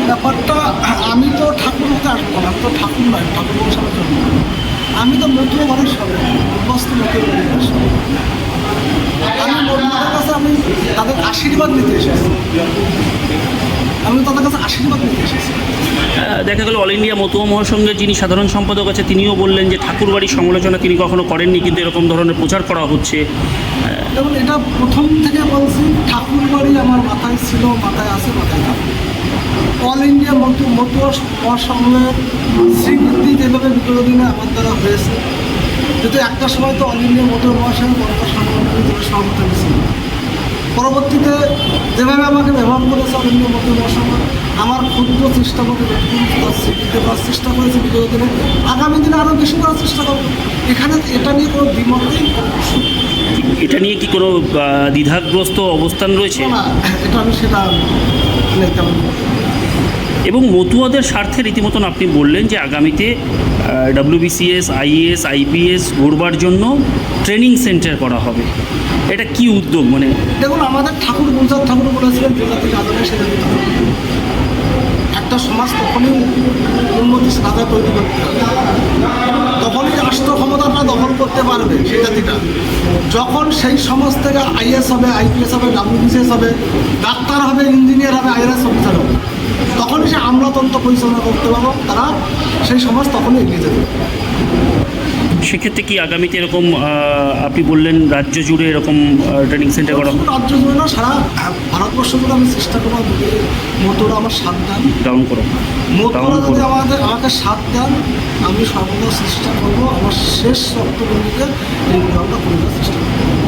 ব্যাপারটা আমি তো ঠাকুর হতে আসবো না, আমি তো ঠাকুর নয়, ঠাকুর বংশের জন্য আমি তো মতুয়া বাড়ির সবাই বস্তু মতুয়া বাড়ির সবাই। আমি মতুয়াদের কাছে আমি তাদের আশীর্বাদ নিতে এসেছি, আমি তাদের কাছে আশীর্বাদ নিতে এসেছি। দেখা গেল অল ইন্ডিয়া মতুয়া মহাসংঘের যিনি সাধারণ সম্পাদক আছে তিনিও বললেন যে ঠাকুরবাড়ির সমালোচনা তিনি কখনো করেননি, কিন্তু এরকম ধরনের প্রচার করা হচ্ছে। যেমন এটা প্রথম থেকে বলছি, ঠাকুর বাড়ি আমার মাথায় ছিল, মাথায় আছে, মাথায় থাকবে। অল ইন্ডিয়া মতুয়া মহাসংঘের স্বীকৃতি যেভাবে বিগত দিনে আমার দ্বারা হয়েছে, কিন্তু একটা সময় তো অল ইন্ডিয়া মতুয়া মহাসংঘ সভাপতি ছিল। পরবর্তীতে যেভাবে আমাকে ব্যবহার করেছে অল ইন্ডিয়া মতুয়া মহাসংঘ, আমার ক্ষুদ্র চেষ্টা করে তার স্বীকৃতি দেওয়ার চেষ্টা করেছে বিগত দিনে, আগামী দিনে আরও বেশি করার চেষ্টা করবো। এখানে এটা নিয়ে কোনো দ্বিমত নেই। এটা নিয়ে কি কোনো দ্বিধাগ্রস্ত অবস্থান রয়েছে? না, এটা আমি সেটা নেই তেমন। এবং মতুয়াদের স্বার্থে রীতিমতন আপনি বললেন যে আগামীতে WBCS, IAS, IPS গড়বার জন্য ট্রেনিং সেন্টার করা হবে। এটা কি উদ্যোগ? মানে দেখুন, আমাদের ঠাকুর গুলজার ঠাকুর বলেছিলেন যে জাতি আদরে সে জাতি ধর্ম। একটা সমাজ তখনই উন্নতি সাধা তৈরি করতে হবে, তখনই রাষ্ট্র ক্ষমতাটা দখল করতে পারবে সেই জাতিটা, যখন সেই সমাজ থেকে IAS হবে, IPS হবে, WBCS হবে, ডাক্তার হবে, ইঞ্জিনিয়ার হবে, IRS অফিসার হবে, তখনই সে আমলাতন্ত্র পরিচালনা করতে পারবো, তারা সেই সমাজ তখনই এগিয়ে যাবে। সেক্ষেত্রে কি আগামীতে এরকম আপনি বললেন রাজ্য জুড়ে এরকম ট্রেনিং সেন্টার করা হবে? রাজ্য জুড়ে না, সারা ভারতবর্ষ জুড়ে আমি চেষ্টা করবো। মতুয়ারা আমার সাথ দেন, ডাউন করো মতুয়ারা যদি আমাকে সাথ দেন, আমি সর্বদা চেষ্টা করবো আমার শেষ রক্তবন্দিতে এই প্রোগ্রামটা করে দেওয়ার চেষ্টা করবো।